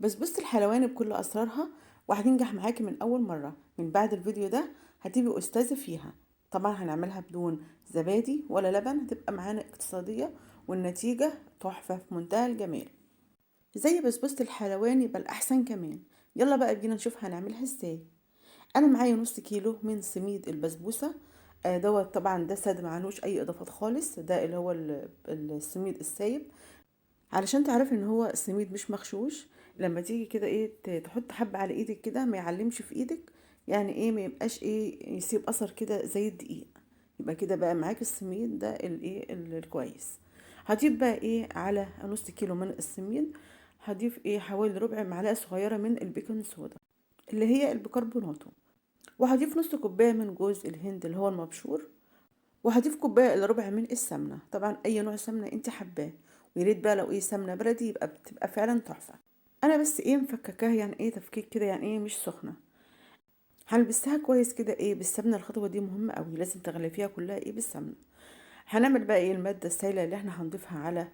بسبوسة الحلواني بكل أسرارها وهتنجح معاكي من أول مرة. من بعد الفيديو ده هتبقي أستاذة فيها. طبعا هنعملها بدون زبادي ولا لبن، هتبقى معانا اقتصادية والنتيجة تحفة في منتهى الجمال، زي بسبوسة الحلواني بل أحسن كمان. يلا بقى بينا نشوف هنعملها ازاي. أنا معايا نص كيلو من سميد البسبوسة. دوت طبعا ده سادة معلوش أي إضافات خالص، ده اللي هو السميد السايب. علشان تعرفي ان هو السميد مش مغشوش، لما تيجي كده ايه تحط حبة على ايدك كده ما يعلمش في ايدك، يعني ايه ما يبقاش ايه يسيب اثر كده زي الدقيق. يبقى كده بقى معاك السميد ده الايه الكويس. هضيف بقى ايه على نص كيلو من السميد، هضيف ايه حوالي ربع معلقة صغيرة من البيكنج صودا اللي هي البيكربوناتو، وهضيف نص كوباية من جوز الهند اللي هو المبشور، وهضيف كوبايه الا ربع من السمنه، طبعا اي نوع سمنه انت حباه. ويا ريت بقى لو ايه سمنه بلدي يبقى بتبقى فعلا تحفه. انا بس ايه مفككاها، يعني ايه تفكيك كده، يعني ايه مش سخنه. هلبسها كويس كده ايه بالسمنه، الخطوه دي مهمه قوي، لازم تغلفيها كلها ايه بالسمنه. هنعمل بقى ايه الماده السائله اللي احنا هنضيفها على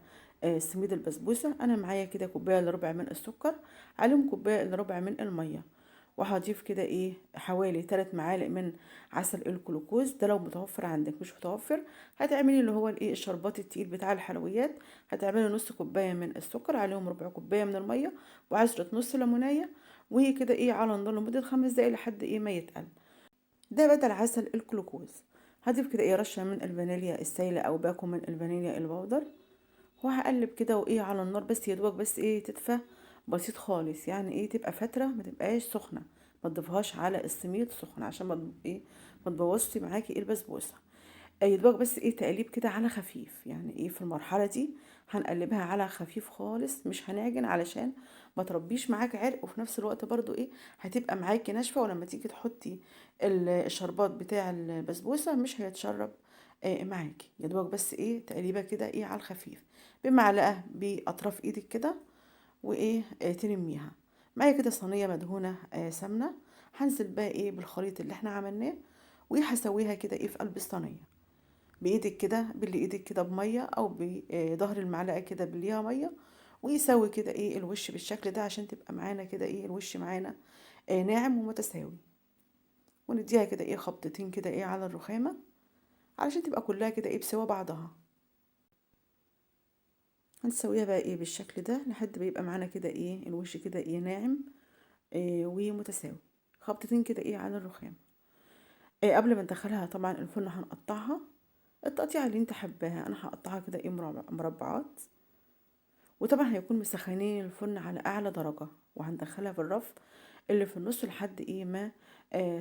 سميد البسبوسه. انا معايا كده كوبايه الا ربع من السكر، عليهم كوبايه الا ربع من الميه، وهضيف كده ايه حوالي 3 معالق من عسل الجلوكوز، ده لو متوفر عندك. مش متوفر هتعملي اللي هو الايه الشربات التقيل بتاع الحلويات. هتعملي نص كوبايه من السكر، عليهم ربع كوبايه من الميه، وعصره نص ليمونيه، وهي كده ايه على النار لمده 5 دقايق لحد ايه ما يتقل. ده بدل عسل الجلوكوز. هضيف كده ايه رشه من الفانيليا السايله او باكو من الفانيليا البودر، وهقلب كده وايه على النار بس يا دوبك بس ايه تدفى بسيط خالص، يعني ايه تبقى فتره ما تبقاش سخنه. ما تضيفهاش على السميد سخنه عشان ما ايه ما تبوظش معاكي ايه البسبوسه. يا دوبك بس ايه تقليب كده على خفيف، يعني ايه في المرحله دي هنقلبها على خفيف خالص، مش هنعجن علشان ما تربيش معاك عرق، وفي نفس الوقت برضو ايه هتبقى معاكي ناشفه، ولما تيجي تحطي الشربات بتاع البسبوسه مش هيتشرب معاكي. يا دوبك بس ايه تقليبه كده ايه على الخفيف بمعلقه باطراف ايدك كده، وايه تلميها. معايا كده صينيه مدهونه سمنه. هنزل بقى ايه بالخليط اللي احنا عملناه، وهسويها كده ايه في قلب الصينيه بايدك كده، باللي ايدك كده بميه او بظهر المعلقه كده بليها ميه، ويسوي كده ايه الوش بالشكل ده عشان تبقى معانا كده ايه الوش معانا ناعم ومتساوي. ونديها كده ايه خبطتين كده ايه على الرخامه علشان تبقى كلها كده ايه بسوا بعضها. هنسويها بقى ايه بالشكل ده لحد ما يبقى معانا كده ايه الوش كده ايه ناعم ومتساوي. خبطتين كده ايه على الرخام. قبل ما ندخلها طبعا الفرن هنقطعها التقطيعه اللي انت حباها. انا هقطعها كده ايه مربعات، وطبعا هيكون مسخنين الفرن على اعلى درجة، وهندخلها في الرف اللي في النص لحد ايه ما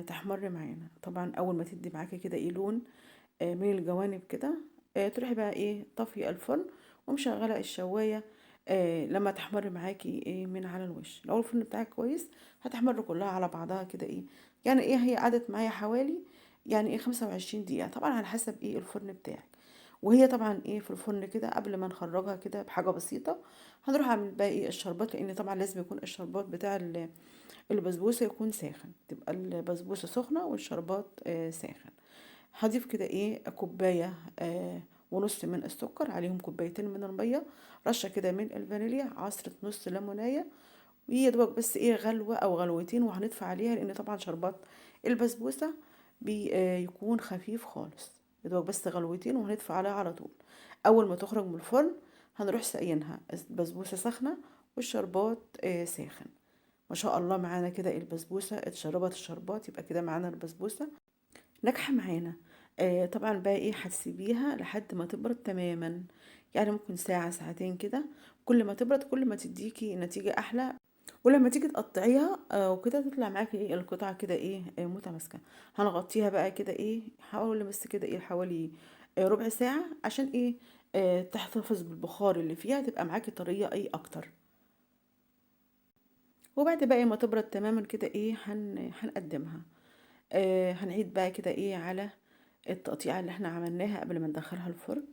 تحمر معانا. طبعا اول ما تدي معاكي كده ايه لون من الجوانب كده، تروحي بقى ايه طفي الفرن ومشغله الشوايه. لما تحمر معاكي ايه من على الوش، لو الفرن بتاعك كويس هتحمر كلها على بعضها كده ايه، يعني ايه هي قعدت معايا حوالي يعني ايه 25 دقيقه، طبعا على حسب ايه الفرن بتاعك. وهي طبعا ايه في الفرن كده قبل ما نخرجها كده بحاجه بسيطه هنروح اعمل بقى ايه الشربات، لان طبعا لازم يكون الشربات بتاع البسبوسه يكون ساخن، تبقى البسبوسه سخنه والشربات ساخن. هضيف كده ايه كوبايه ونص من السكر، عليهم كوبايتين من الميه، رشه كده من الفانيليا، عصره نص ليمونيه، ويا دوبك بس ايه غلوه او غلوتين وهنطفي عليها، لان طبعا شربات البسبوسه بيكون خفيف خالص. يا دوبك بس غلوتين وهنطفي عليها على طول. اول ما تخرج من الفرن هنروح ساقيينها البسبوسه سخنه والشربات ساخن. ما شاء الله معانا كده البسبوسه اتشربت الشربات، يبقى كده معانا البسبوسه ناجحة معانا. طبعا بقى ايه هتسيبيها لحد ما تبرد تماما، يعني ممكن ساعة ساعتين كده. كل ما تبرد كل ما تديكي نتيجة احلى، ولما تيجي تقطعيها وكده تطلع معاكي ايه القطعة كده ايه متماسكة. هنغطيها بقى كده ايه حوالي بس كده ايه حوالي ربع ساعة عشان ايه تحتفظ بالبخار اللي فيها، تبقى معاكي طرية ايه اكتر. وبعد بقى ما تبرد تماما كده ايه هنقدمها. هنعيد بقى كده ايه على التقطيعة اللي احنا عملناها قبل ما ندخلها الفرن.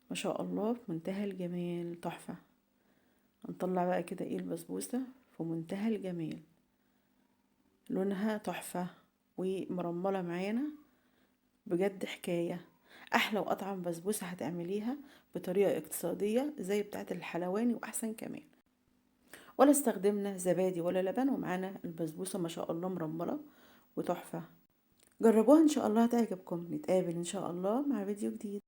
ما شاء الله في منتهى الجمال تحفة. هنطلع بقى كده ايه البسبوسة في منتهى الجمال، لونها تحفة ومرملة معانا، بجد حكاية. احلى واطعم بسبوسة هتعمليها بطريقة اقتصادية زي بتاعة الحلواني واحسن كمان. ولا استخدمنا زبادي ولا لبن، ومعانا البسبوسة ما شاء الله مرملة وتحفة. جربوها ان شاء الله هتعجبكم. نتقابل ان شاء الله مع فيديو جديد.